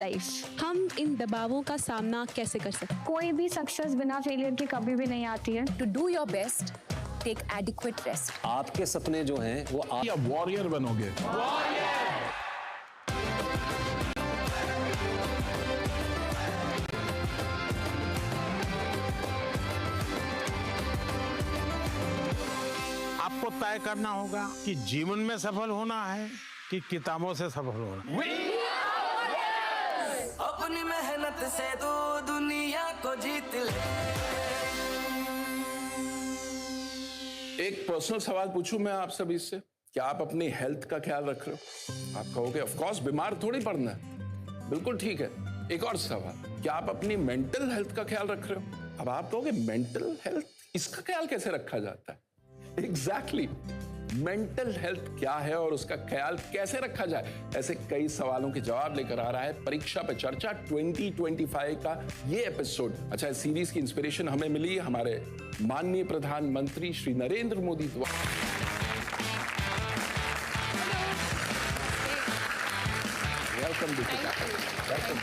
Life हम इन दबावों का सामना कैसे कर सकते हैं? कोई भी सक्सेस बिना फेलियर के कभी भी नहीं आती है। To do your best, take adequate rest. आपके सपने जो हैं वो आप या वॉरियर बनोगे। आपको तय करना होगा कि जीवन में सफल होना है कि किताबों से सफल होना है। अपनी मेहनत से तू दुनिया को जीत ले। एक पर्सनल सवाल पूछूं मैं आप सभी से, क्या आप अपनी हेल्थ का ख्याल रख रहे हो? आप कहोगे ऑफ कोर्स बीमार थोड़ी पड़ना है, बिल्कुल ठीक है। एक और सवाल, क्या आप अपनी मेंटल हेल्थ का ख्याल रख रहे हो? अब आप कहोगे मेंटल हेल्थ, इसका ख्याल कैसे रखा जाता है? एग्जैक्टली मेंटल हेल्थ क्या है और उसका ख्याल कैसे रखा जाए, ऐसे कई सवालों के जवाब लेकर आ रहा है परीक्षा पे चर्चा 2025 का ये एपिसोड। अच्छा, इस सीरीज की इंस्पिरेशन हमें मिली हमारे माननीय प्रधानमंत्री श्री नरेंद्र मोदी द्वारा। Welcome Deepika, welcome.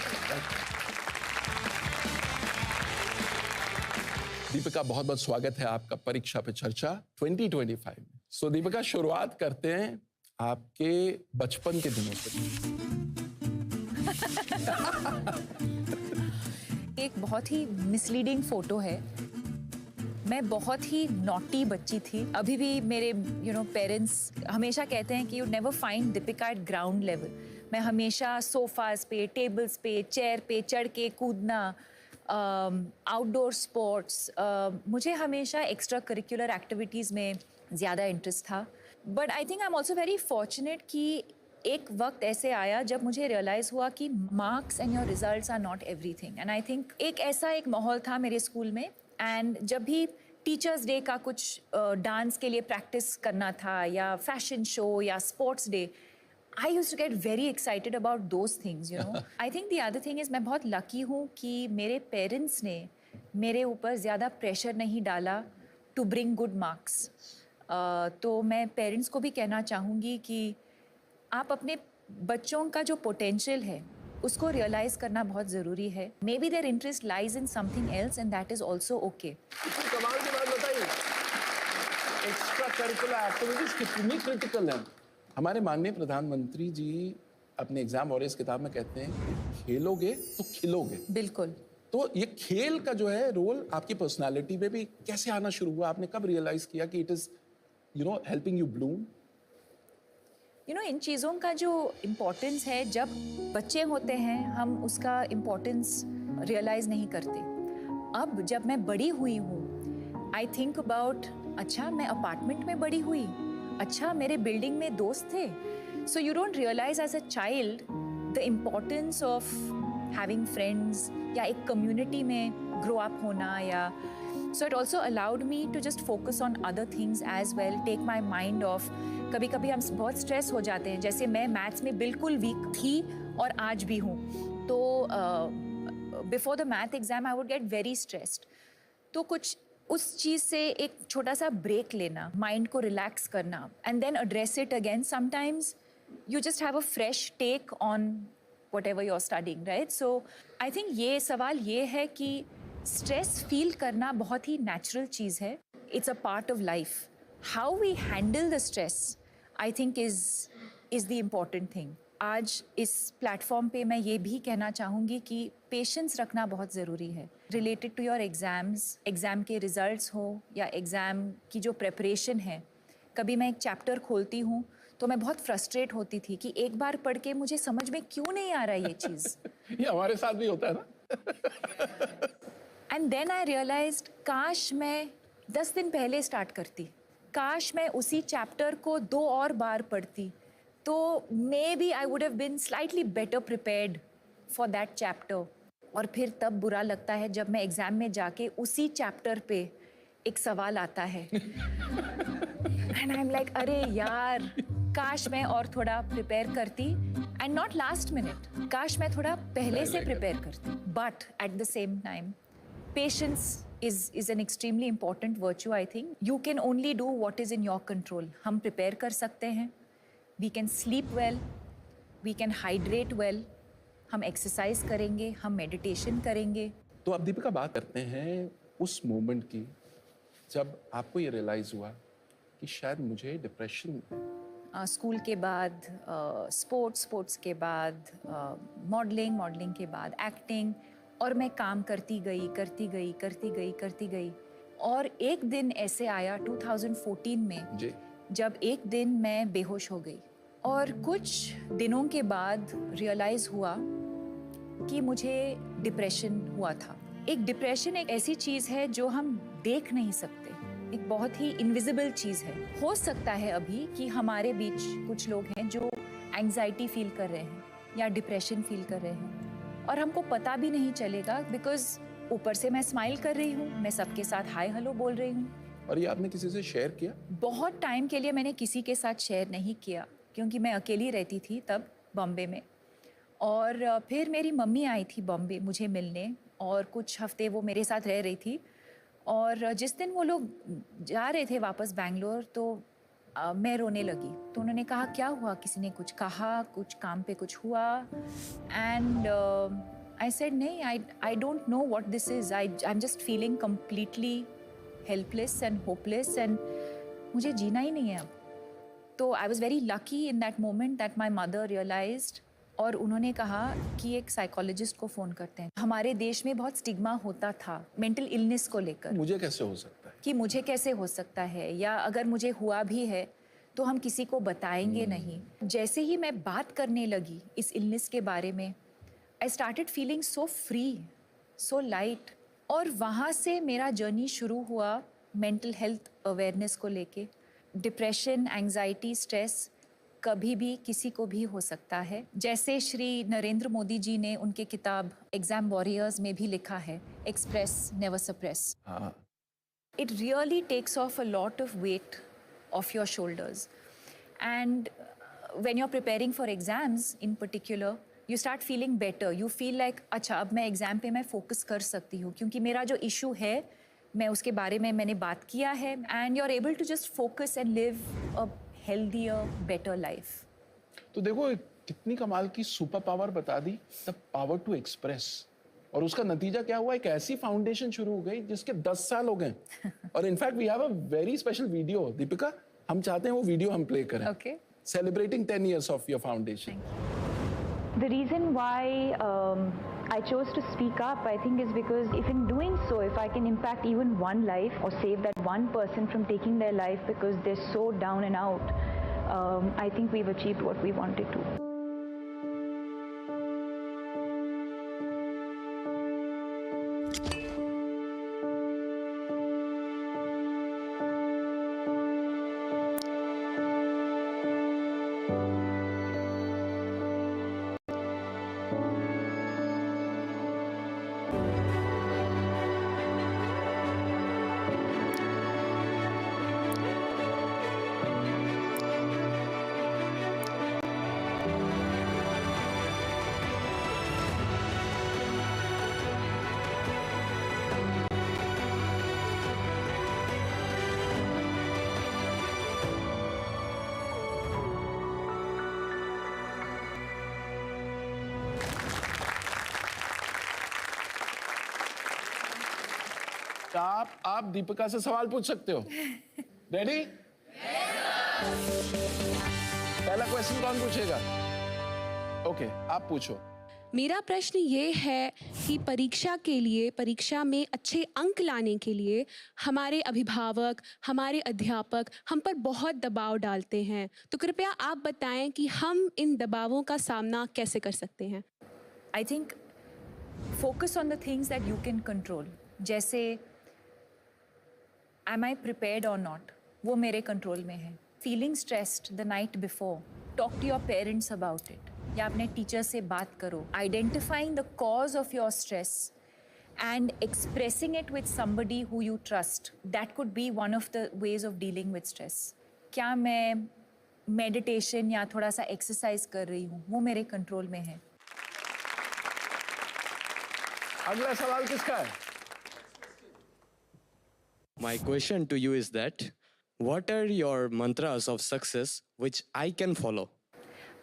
दीपिका, बहुत बहुत स्वागत है आपका परीक्षा पे चर्चा 2025 में। सो दीपिका, शुरुआत करते हैं आपके बचपन के दिनों से। एक बहुत ही मिसलीडिंग फोटो है। मैं बहुत ही नॉटी बच्ची थी। अभी भी मेरे पेरेंट्स हमेशा कहते हैं कि you never find Deepika eight ground level. मैं हमेशा सोफाज पे, टेबल्स पे, चेयर पे चढ़ के कूदना, आउटडोर स्पोर्ट्स, मुझे हमेशा एक्स्ट्रा करिकुलर एक्टिविटीज़ में ज़्यादा इंटरेस्ट था। But I think I am also very fortunate कि एक वक्त ऐसे आया जब मुझे रियलाइज़ हुआ कि marks and your results are not everything. And I think एक माहौल था मेरे स्कूल में, एंड जब भी टीचर्स डे का कुछ डांस के लिए प्रैक्टिस करना था या फैशन शो या sports day, I used to get very excited about those things, you know. I think the other thing is मैं बहुत lucky हूँ कि मेरे parents ने मेरे ऊपर ज़्यादा pressure नहीं डाला to bring good marks. तो मैं parents को भी कहना चाहूँगी कि आप अपने बच्चों का जो potential है उसको realize करना बहुत ज़रूरी है. Maybe their interest lies in something else and that is also okay. कमाल की बात बताइए, एक्स्ट्रा करिकुलर एक्टिविटीज कितनी क्रिटिकल हैं। हमारे माननीय प्रधानमंत्री जी अपने एग्जाम वॉरियर्स किताब में कहते हैं खेलोगे तो खिलोगे। बिल्कुल। तो ये खेल का जो है रोल आपकी पर्सनालिटी में भी कैसे आना शुरू हुआ? आपने कब रियलाइज किया कि it is helping you bloom? इन चीज़ों का जो इम्पोर्टेंस है, जब बच्चे होते हैं हम उसका इम्पोर्टेंस रियलाइज़ नहीं करते। अब जब मैं बड़ी हुई हूँ, आई थिंक अबाउट, अच्छा मैं अपार्टमेंट में बड़ी हुई, अच्छा मेरे बिल्डिंग में दोस्त थे। So you don't realize as a child the importance of having friends या एक कम्युनिटी में ग्रो अप होना, या so it also allowed me to just focus on other things as well, take my mind off. कभी कभी हम बहुत stress हो जाते हैं, जैसे मैं मैथ्स में बिल्कुल वीक थी और आज भी हूँ, तो before the math exam I would get very stressed. तो कुछ उस चीज़ से एक छोटा सा ब्रेक लेना, माइंड को रिलैक्स करना, and then address it again. Sometimes you just have a fresh take on whatever you are studying, right? So I think ये सवाल ये है कि स्ट्रेस फील करना बहुत ही नेचुरल चीज़ है। It's a part of life. How we handle the stress I think is the important thing. आज इस प्लेटफॉर्म पे मैं ये भी कहना चाहूँगी कि पेशेंस रखना बहुत ज़रूरी है related to your exams, exam के रिज़ल्ट्स हो या एग्ज़ाम की जो प्रेपरेशन है। कभी मैं एक चैप्टर खोलती हूँ तो मैं बहुत फ्रस्ट्रेट होती थी कि एक बार पढ़ के मुझे समझ में क्यों नहीं आ रहा ये चीज़। ये हमारे साथ भी होता है ना। एंड देन आई रियलाइज्ड, काश मैं 10 दिन पहले स्टार्ट करती, काश मैं उसी चैप्टर को 2 और बार पढ़ती, तो maybe I would have been slightly better prepared for that chapter. और फिर तब बुरा लगता है जब मैं एग्ज़ाम में जाके उसी चैप्टर पे एक सवाल आता है एंड आई एम लाइक, अरे यार, काश मैं और थोड़ा प्रिपेयर करती, एंड नॉट लास्ट मिनट, काश मैं थोड़ा पहले से प्रिपेयर करती। But at the same time patience is an extremely important virtue, I think. You can only do what is in your control. हम prepare कर सकते हैं, we can sleep well, we can hydrate well, हम exercise करेंगे, हम meditation करेंगे। तो अब दीपिका बात करते हैं उस मोमेंट की जब आपको ये रियलाइज हुआ कि शायद मुझे डिप्रेशन। स्कूल के बाद स्पोर्ट्स के बाद मॉडलिंग के बाद एक्टिंग, और मैं काम करती गई। और एक दिन ऐसे आया 2014 में जी। जब एक दिन मैं बेहोश हो गई, और कुछ दिनों के बाद रियलाइज़ हुआ कि मुझे डिप्रेशन हुआ था। एक डिप्रेशन एक ऐसी चीज़ है जो हम देख नहीं सकते, एक बहुत ही इनविजिबल चीज़ है। हो सकता है अभी कि हमारे बीच कुछ लोग हैं जो एंग्जाइटी फील कर रहे हैं या डिप्रेशन फील कर रहे हैं, और हमको पता भी नहीं चलेगा, बिकॉज ऊपर से मैं स्माइल कर रही हूँ, मैं सबके साथ हाय हेलो बोल रही हूँ। और ये आपने किसी से शेयर किया? बहुत टाइम के लिए मैंने किसी के साथ शेयर नहीं किया, क्योंकि मैं अकेली रहती थी तब बॉम्बे में। और फिर मेरी मम्मी आई थी बॉम्बे मुझे मिलने, और कुछ हफ्ते वो मेरे साथ रह रही थी। और जिस दिन वो लोग जा रहे थे वापस बैंगलोर, तो मैं रोने लगी। तो उन्होंने कहा क्या हुआ, किसी ने कुछ कहा, कुछ काम पे कुछ हुआ? एंड आई सेड नहीं, I don't know what this is, I am just feeling completely helpless and hopeless, and मुझे जीना ही नहीं है अब। तो I was very lucky in that moment that my mother realized, और उन्होंने कहा कि एक साइकोलॉजिस्ट को फ़ोन करते हैं। हमारे देश में बहुत स्टिग्मा होता था मेंटल इलनेस को लेकर, मुझे कैसे हो सकता है, कि मुझे कैसे हो सकता है, या अगर मुझे हुआ भी है तो हम किसी को बताएंगे नहीं। जैसे ही मैं बात करने लगी इस इलनेस के बारे में, I started feeling so free, so light. और वहाँ से मेरा जर्नी शुरू हुआ मेंटल हेल्थ अवेयरनेस को लेके। डिप्रेशन, एंग्जाइटी, स्ट्रेस कभी भी किसी को भी हो सकता है। जैसे श्री नरेंद्र मोदी जी ने उनके किताब एग्जाम वॉरियर्स में भी लिखा है, एक्सप्रेस नेवर सप्रेस। हाँ। It really takes off a lot of weight off your shoulders. And when you're preparing for exams in particular, you start feeling better. You feel like, अच्छा अब मैं exam पे मैं फोकस कर सकती हूँ, क्योंकि मेरा जो इशू है मैं उसके बारे में मैंने बात किया है। And you're able to just focus and live a healthier, better life. तो देखो कितनी कमाल की सुपर पावर बता दी, द पावर टू एक्सप्रेस। और उसका नतीजा क्या हुआ, एक ऐसी फाउंडेशन शुरू हो गई जिसके 10 साल हो गए। और in fact we have a very special video. Deepika, हम चाहते हैं वो वीडियो हम प्ले करें। Okay. Celebrating 10 years of your foundation. The reason why I chose to speak up, I think, is because if in doing so, if I can impact even one life or save that one person from taking their life because they're so down and out, I think we've achieved what we wanted to. आप दीपिका से सवाल पूछ सकते हो। Ready? पहला question कौन पूछेगा? Okay, आप पूछो। मेरा प्रश्न ये है कि परीक्षा में अच्छे अंक लाने के लिए हमारे अभिभावक, हमारे अध्यापक हम पर बहुत दबाव डालते हैं, तो कृपया आप बताएं कि हम इन दबावों का सामना कैसे कर सकते हैं। I think focus on the things that you can control. जैसे am I prepared or not? वो मेरे कंट्रोल में है। Feeling stressed the night before, talk to your parents about it. या अपने टीचर से बात करो. Identifying the cause of your stress and expressing it with somebody who you trust. That could be one of the ways of dealing with stress. क्या मैं meditation या थोड़ा सा एक्सरसाइज कर रही हूँ, वो मेरे कंट्रोल में है। अगला सवाल किसका है? My question to you is that what are your mantras of success which I can follow?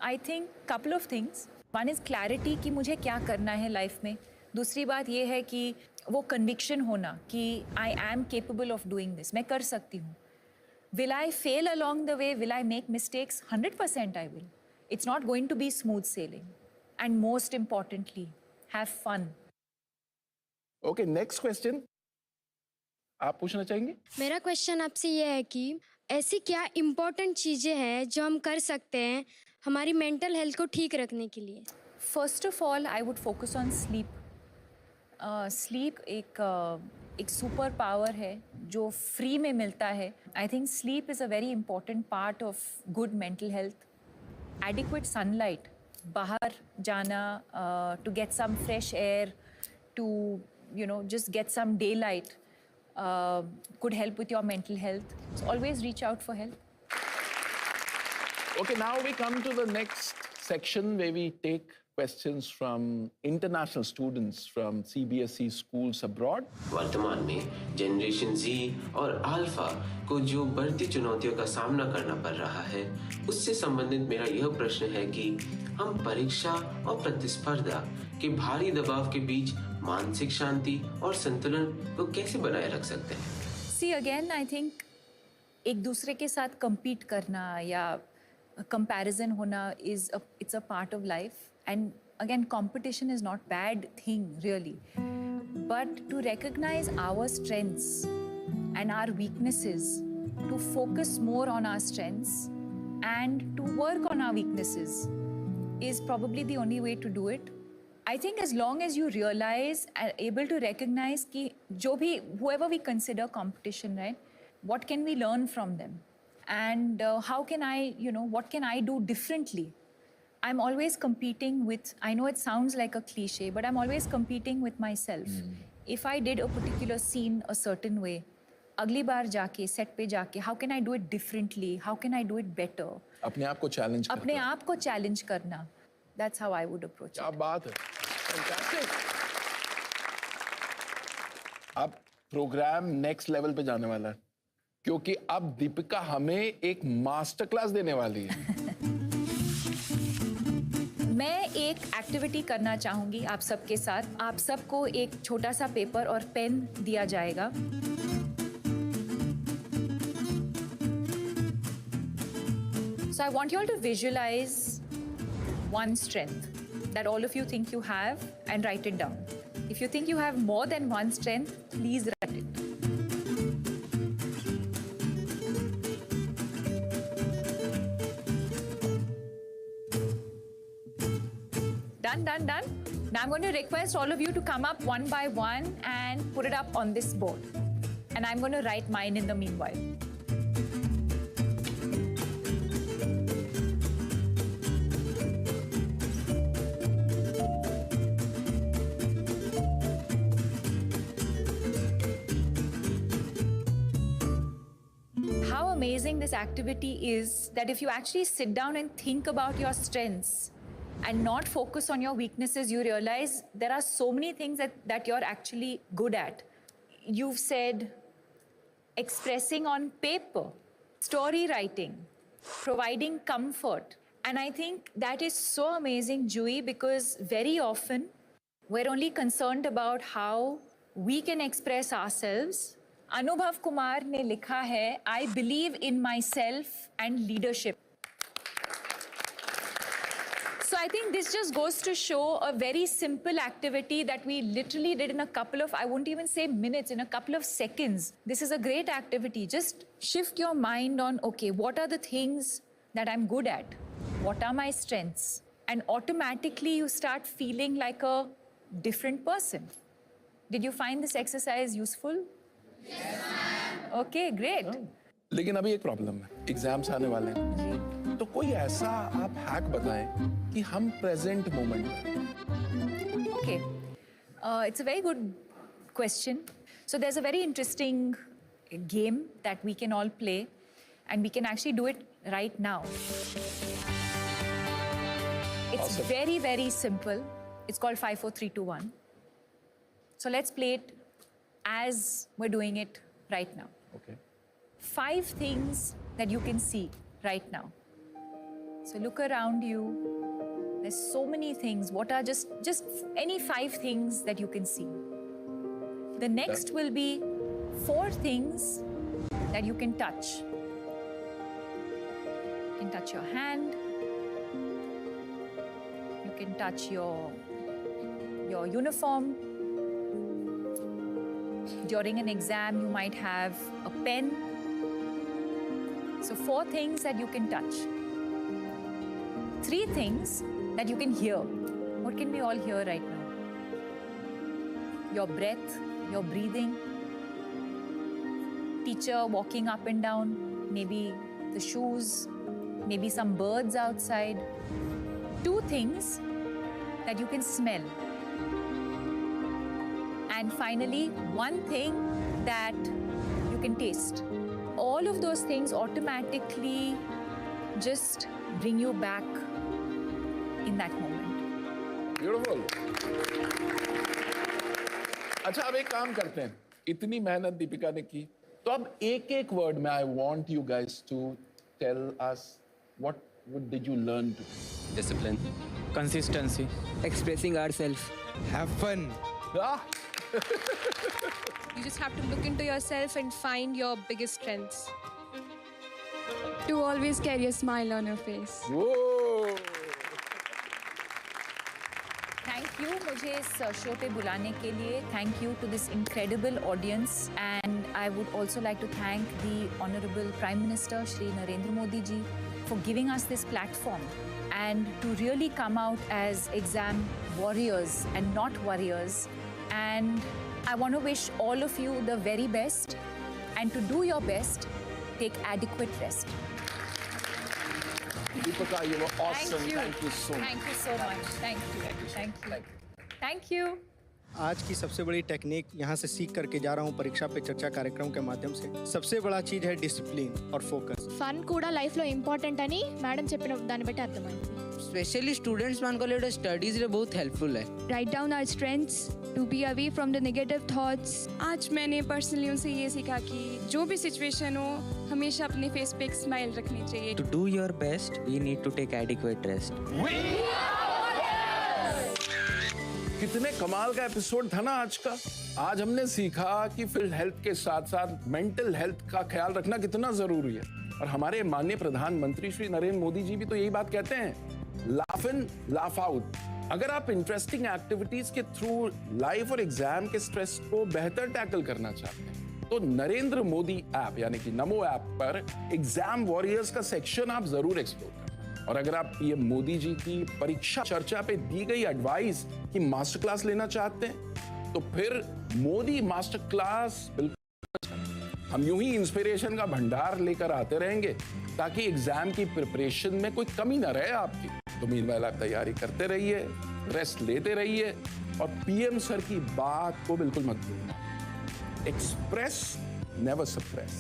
I think couple of things. One is clarity कि मुझे क्या करना है लाइफ में. दूसरी बात ये है कि वो कन्विक्शन होना कि I am capable of doing this, मैं कर सकती हूँ. Will I fail along the way? Will I make mistakes? 100% I will. It's not going to be smooth sailing. And most importantly, have fun. Okay, next question आप पूछना चाहेंगे? मेरा question आपसे ये है कि ऐसी क्या इम्पोर्टेंट चीज़ें हैं जो हम कर सकते हैं हमारी मेंटल हेल्थ को ठीक रखने के लिए? First of all, I would focus on sleep. Sleep एक सुपर पावर है जो फ्री में मिलता है. I think sleep is a very important part of good mental health. Adequate sunlight, बाहर जाना to get some fresh air, to just get some daylight could help with your mental health. So always reach out for help. Okay, now we come to the next section where we take questions from international students from CBSE schools abroad. वर्तमान में generation Z और alpha को जो बढ़ती चुनौतियों का सामना करना पड़ रहा है, उससे संबंधित मेरा यह प्रश्न है कि हम परीक्षा और प्रतिस्पर्धा के भारी दबाव के बीच मानसिक शांति और संतुलन को कैसे बनाए रख सकते हैं? See again, I think एक दूसरे के साथ compete करना या comparison होना it's a part of life. And again, competition is not bad thing really, but to recognize our strengths and our weaknesses, to focus more on our strengths and to work on our weaknesses is probably the only way to do it. I think as long as you realize and able to recognize कि जो भी whoever we consider competition, right? What can we learn from them? And how can I, what can I do differently? I'm always competing with, I know it sounds like a cliche, but I'm always competing with myself. If I did a particular scene a certain way, अगली बार जाके set पे जाके how can I do it differently? How can I do it better? अपने आप को challenge करना. अपने आप को challenge करना. That's how I would approach क्या it. बात है. Fantastic. अब प्रोग्राम नेक्स्ट लेवल पे जाने वाला है क्योंकि अब दीपिका हमें एक मास्टर क्लास देने वाली है. मैं एक एक्टिविटी करना चाहूँगी आप सबके साथ. आप सबको एक छोटा सा पेपर और पेन दिया जाएगा. So I want you all to visualize one strength that all of you think you have and write it down. If you think you have more than one strength, please write it. Done. Now I'm going to request all of you to come up one by one and put it up on this board. And I'm going to write mine in the meanwhile. How amazing this activity is that if you actually sit down and think about your strengths and not focus on your weaknesses, you realize there are so many things that you're actually good at. You've said expressing on paper, story writing, providing comfort. And I think that is so amazing, Jui, because very often we're only concerned about how we can express ourselves. Anubhav Kumar ne likha hai, I believe in myself and leadership. So I think this just goes to show a very simple activity that we literally did in a couple of, I won't even say minutes, in a couple of seconds. This is a great activity. Just shift your mind on, okay, what are the things that I'm good at? What are my strengths? And automatically you start feeling like a different person. Did you find this exercise useful? Yes, ma'am. Okay, great. लेकिन अभी एक problem है. Exams आने वाले हैं. तो कोई ऐसा आप हैक बताएं कि हम प्रेजेंट मोमेंट में. Okay. It's a very good question. So there's a very interesting game that we can all play, and we can actually do it right now. It's Awesome. very, very simple. It's called 5, 4, 3, 2, 1. So let's play it as we're doing it right now. Okay. 5 things that you can see right now. So look around you. There's so many things. What are just any 5 things that you can see? The next will be 4 things that you can touch. You can touch your hand. You can touch your uniform. During an exam, you might have a pen. So 4 things that you can touch. 3 things that you can hear. What can we all hear right now? Your breath, your breathing. Teacher walking up and down. Maybe the shoes. Maybe some birds outside. 2 things that you can smell. And finally, 1 thing that you can taste. All of those things automatically just bring you back in that moment. Beautiful. अच्छा, अब एक काम करते हैं. इतनी मेहनत दीपिका ने की, तो अब एक वर्ड में I want you guys to tell us what did you learn to? Discipline. Consistency. Expressing ourselves. Have fun. Ah, You just have to look into yourself and find your biggest strengths. To always carry a smile on your face. whoa. Thank you मुझे इस show पे बुलाने के लिए. Thank you to this incredible audience. And I would also like to thank the Honorable Prime Minister Shri Narendra Modi ji for giving us this platform and to really come out as exam warriors and not warriors. And I want to wish all of you the very best. And to do your best, take adequate rest. Deepika, you were awesome. Thank you. Thank you so much. Thank you so much. Thank you. Thank you. Thank you. आज की सबसे बड़ी technique यहाँ से सीख करके जा रहा हूँ परीक्षा पे चर्चा कार्यक्रम के माध्यम से. सबसे बड़ा चीज है डिसिप्लिन और फोकस. ఫన్ కూడా లైఫ్లో ఇంపార్టెంట్ అని మేడం చెప్పిన దాన్ని బట్టి అర్థమైంది. स्पेशली स्टूडेंट्स मान को स्टडीज रे बहुत हेल्पफुल है. Write down our strengths to be away from the negative thoughts. आज मैंने पर्सनली उनसे ये सीखा कि जो भी सिचुएशन हो हमेशा अपने फेस पे एक स्माइल रखनी चाहिए. To do your best we need to take adequate rest. कितने कमाल का एपिसोड था ना आज का. आज हमने सीखा कि फिजिकल हेल्थ के साथ साथ मेंटल हेल्थ का ख्याल रखना कितना जरूरी है. और हमारे माननीय प्रधानमंत्री श्री नरेंद्र मोदी जी भी तो यही बात कहते हैं, लाफ इन लाफ आउट. अगर आप इंटरेस्टिंग एक्टिविटीज के थ्रू लाइफ और एग्जाम के स्ट्रेस को बेहतर टैकल करना चाहते हैं तो नरेंद्र मोदी ऐप यानी कि नमो ऐप पर एग्जाम वॉरियर्स का सेक्शन आप जरूर एक्सप्लोर करें. और अगर आप ये मोदी जी की परीक्षा चर्चा पे दी गई एडवाइस की मास्टर क्लास लेना चाहते हैं तो फिर मोदी मास्टर क्लास बिल्कुल. हम यूं ही इंस्पिरेशन का भंडार लेकर आते रहेंगे ताकि एग्जाम की प्रिपरेशन में कोई कमी ना रहे आपकी. तो मीनवाइल आप तैयारी करते रहिए, रेस्ट लेते रहिए और पीएम सर की बात को बिल्कुल मत भूलना. Express never suppress.